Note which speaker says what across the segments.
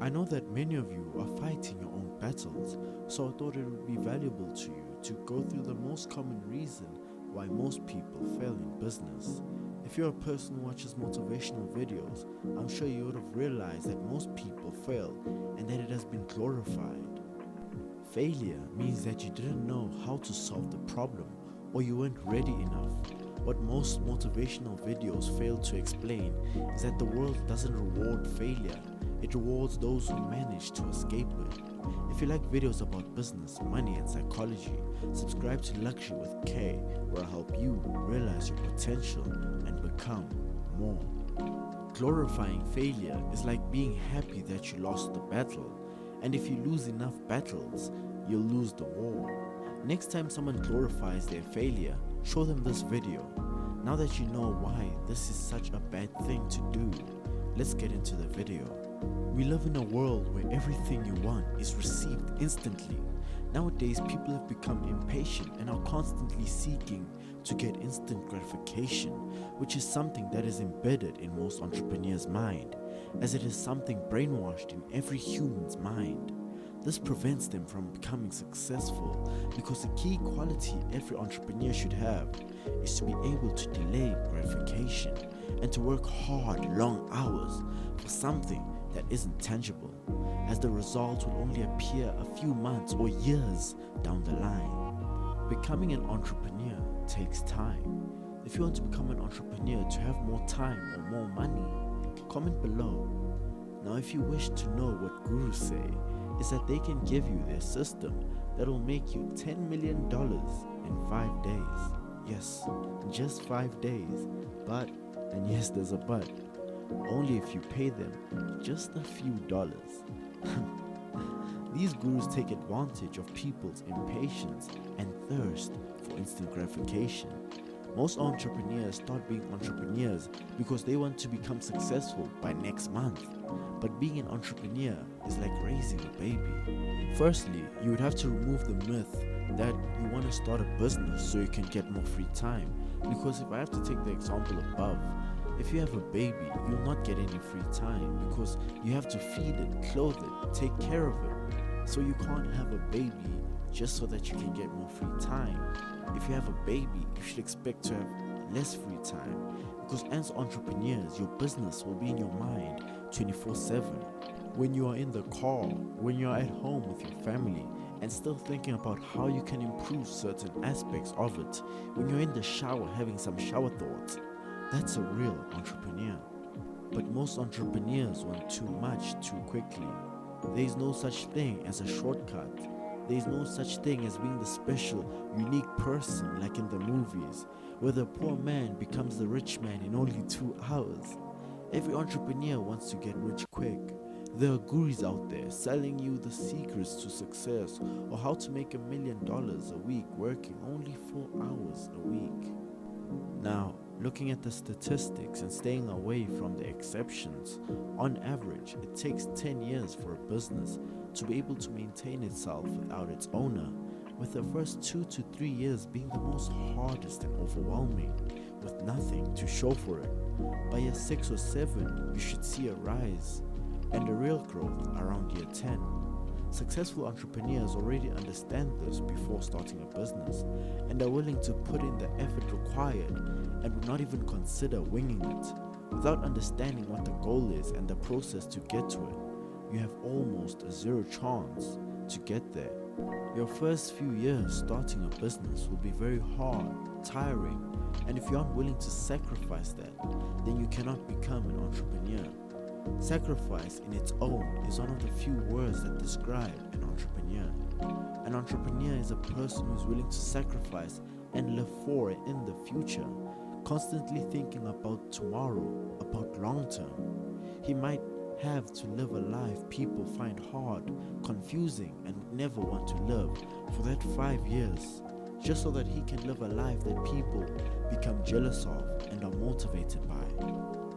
Speaker 1: I know that many of you are fighting your own battles, so I thought it would be valuable to you to go through the most common reason why most people fail in business. If you're a person who watches motivational videos, I'm sure you would have realized that most people fail and that it has been glorified. Failure means that you didn't know how to solve the problem or you weren't ready enough. What most motivational videos fail to explain is that the world doesn't reward failure, it rewards those who manage to escape it. If you like videos about business, money and psychology, subscribe to Lukxury with K, where I'll help you realize your potential and become more. Glorifying failure is like being happy that you lost the battle, and if you lose enough battles, you'll lose the war. Next time someone glorifies their failure, show them this video. Now that you know why this is such a bad thing to do, let's get into the video. We live in a world where everything you want is received instantly. Nowadays, people have become impatient and are constantly seeking to get instant gratification, which is something that is embedded in most entrepreneurs' mind, as it is something brainwashed in every human's mind. This prevents them from becoming successful because the key quality every entrepreneur should have is to be able to delay gratification and to work hard, long hours for something that isn't tangible, as the results will only appear a few months or years down the line. Becoming an entrepreneur takes time. If you want to become an entrepreneur to have more time or more money, comment below. Now, if you wish to know what gurus say, is that they can give you their system that will make you $10 million in 5 days. Yes, just 5 days. But, and yes, there's a but, only if you pay them just a few dollars. These gurus take advantage of people's impatience and thirst for instant gratification. Most entrepreneurs start being entrepreneurs because they want to become successful by next month. But being an entrepreneur is like raising a baby. Firstly, you would have to remove the myth that you want to start a business so you can get more free time. Because if I have to take the example above, if you have a baby, you'll not get any free time because you have to feed it, clothe it, take care of it. So you can't have a baby just so that you can get more free time. If you have a baby, you should expect to have less free time because as entrepreneurs, your business will be in your mind 24/7. When you are in the car, when you are at home with your family and still thinking about how you can improve certain aspects of it, when you're in the shower having some shower thoughts, that's a real entrepreneur. But most entrepreneurs want too much too quickly. There is no such thing as a shortcut. There is no such thing as being the special, unique person like in the movies, where the poor man becomes the rich man in only 2 hours. Every entrepreneur wants to get rich quick. There are gurus out there selling you the secrets to success or how to make $1 million a week working only 4 hours a week. Now, looking at the statistics and staying away from the exceptions, on average, it takes 10 years for a business to be able to maintain itself without its owner, with the first 2 to 3 years being the most hardest and overwhelming, with nothing to show for it. By year 6 or 7, you should see a rise, and a real growth around year 10. Successful entrepreneurs already understand this before starting a business and are willing to put in the effort required and would not even consider winging it. Without understanding what the goal is and the process to get to it, you have almost a zero chance to get there. Your first few years starting a business will be very hard, tiring, and if you aren't willing to sacrifice that, then you cannot become an entrepreneur. Sacrifice in its own is one of the few words that describe an entrepreneur. An entrepreneur is a person who is willing to sacrifice and live for and in the future, constantly thinking about tomorrow, about long term. He might have to live a life people find hard, confusing, and would never want to live for that 5 years, just so that he can live a life that people become jealous of and are motivated by.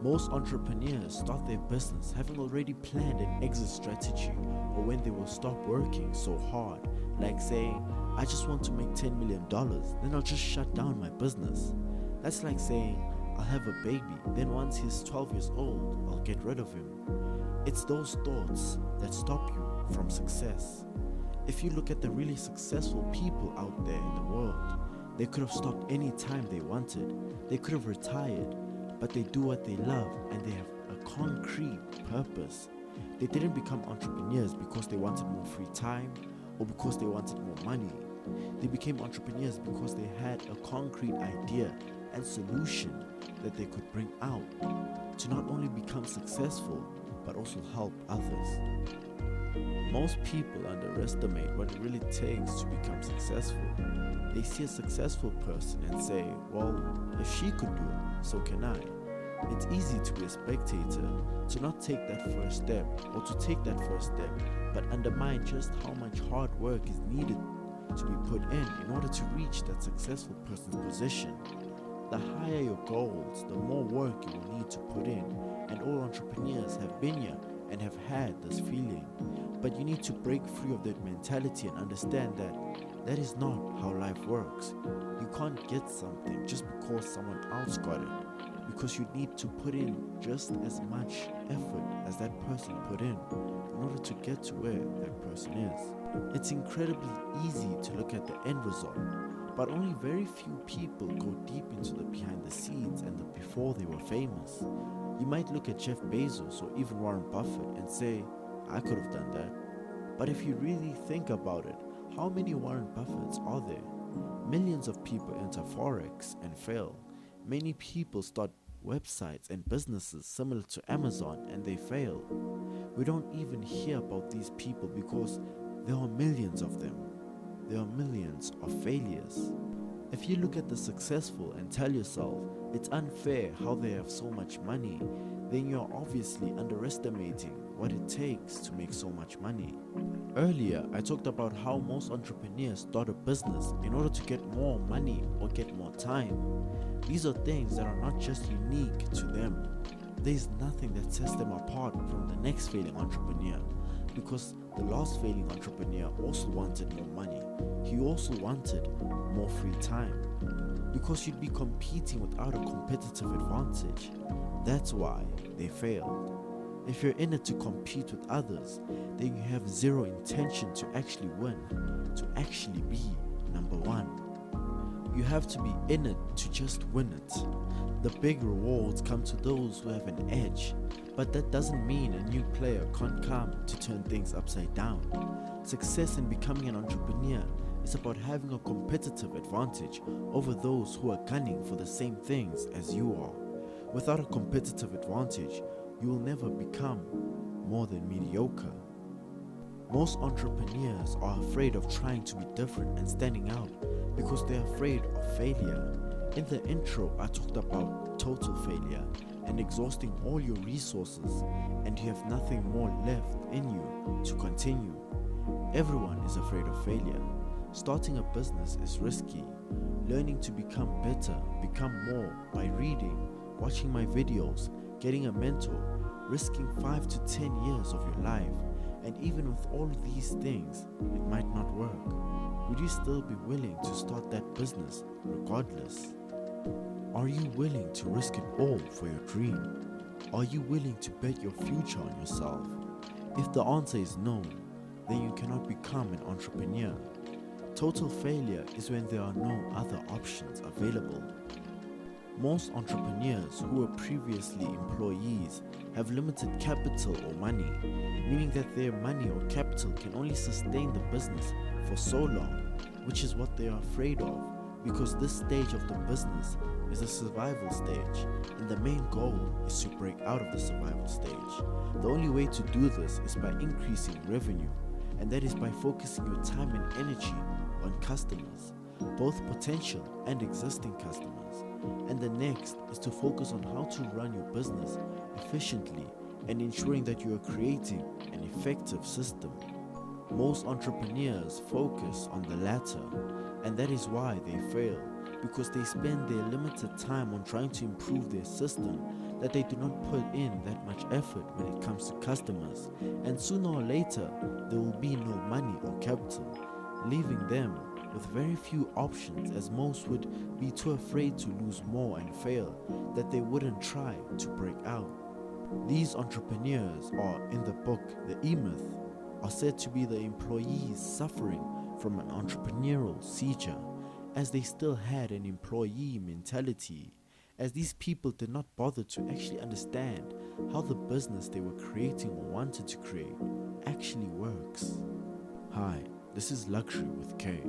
Speaker 1: Most entrepreneurs start their business having already planned an exit strategy or when they will stop working so hard, like saying, I just want to make $10 million, then I'll just shut down my business. That's like saying, I'll have a baby, then once he's 12 years old, I'll get rid of him. It's those thoughts that stop you from success. If you look at the really successful people out there in the world, they could have stopped any time they wanted. They could have retired, but they do what they love and they have a concrete purpose. They didn't become entrepreneurs because they wanted more free time or because they wanted more money. They became entrepreneurs because they had a concrete idea and solution that they could bring out to not only become successful, but also help others. Most people underestimate what it really takes to become successful. They see a successful person and say, well, if she could do it, so can I. It's easy to be a spectator, to not take that first step, or to take that first step, but undermine just how much hard work is needed to be put in order to reach that successful person's position. The higher your goals, the more work you will need to put in, and all entrepreneurs have been here and have had this feeling. But you need to break free of that mentality and understand that that is not how life works. You can't get something just because someone else got it, because you need to put in just as much effort as that person put in order to get to where that person is. It's incredibly easy to look at the end result, but only very few people go deep into the behind the scenes and the before they were famous. You might look at Jeff Bezos or even Warren Buffett and say, I could have done that. But if you really think about it, how many Warren Buffetts are there? Millions of people enter Forex and fail. Many people start websites and businesses similar to Amazon and they fail. We don't even hear about these people because there are millions of them. There are millions of failures. If you look at the successful and tell yourself it's unfair how they have so much money, then you're obviously underestimating what it takes to make so much money. Earlier, I talked about how most entrepreneurs start a business in order to get more money or get more time. These are things that are not just unique to them. There's nothing that sets them apart from the next failing entrepreneur, because the last failing entrepreneur also wanted more money. He also wanted more free time, because you'd be competing without a competitive advantage. That's why they failed. If you're in it to compete with others, then you have zero intention to actually win, to actually be number one. You have to be in it to just win it. The big rewards come to those who have an edge, but that doesn't mean a new player can't come to turn things upside down. Success in becoming an entrepreneur is about having a competitive advantage over those who are gunning for the same things as you are. Without a competitive advantage, you will never become more than mediocre. Most entrepreneurs are afraid of trying to be different and standing out because they're afraid of failure. In the intro, I talked about total failure and exhausting all your resources, and you have nothing more left in you to continue. Everyone is afraid of failure. Starting a business is risky. Learning to become better, become more by reading, watching my videos, getting a mentor, risking 5 to 10 years of your life, and even with all these things, it might not work. Would you still be willing to start that business regardless? Are you willing to risk it all for your dream? Are you willing to bet your future on yourself? If the answer is no, then you cannot become an entrepreneur. Total failure is when there are no other options available. Most entrepreneurs who were previously employees have limited capital or money, meaning that their money or capital can only sustain the business for so long, which is what they are afraid of, because this stage of the business is a survival stage, and the main goal is to break out of the survival stage. The only way to do this is by increasing revenue, and that is by focusing your time and energy on customers, both potential and existing customers. And the next is to focus on how to run your business efficiently and ensuring that you are creating an effective system. Most entrepreneurs focus on the latter, and that is why they fail, because they spend their limited time on trying to improve their system that they do not put in that much effort when it comes to customers, and sooner or later there will be no money or capital, leaving them with very few options, as most would be too afraid to lose more and fail that they wouldn't try to break out. These entrepreneurs, or in the book, The E-Myth, are said to be the employees suffering from an entrepreneurial seizure, as they still had an employee mentality, as these people did not bother to actually understand how the business they were creating or wanted to create actually works. Hi, this is Lukxury with K.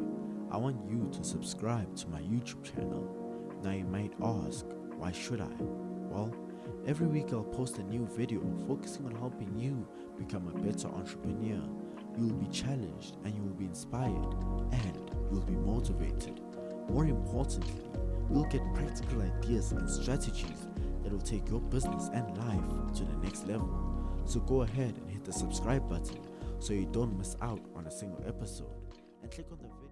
Speaker 1: I want you to subscribe to my YouTube channel. Now you might ask, why should I? Well, every week I'll post a new video focusing on helping you become a better entrepreneur. You will be challenged and you will be inspired and you will be motivated. More importantly, you'll get practical ideas and strategies that will take your business and life to the next level. So go ahead and hit the subscribe button so you don't miss out on a single episode, and click on the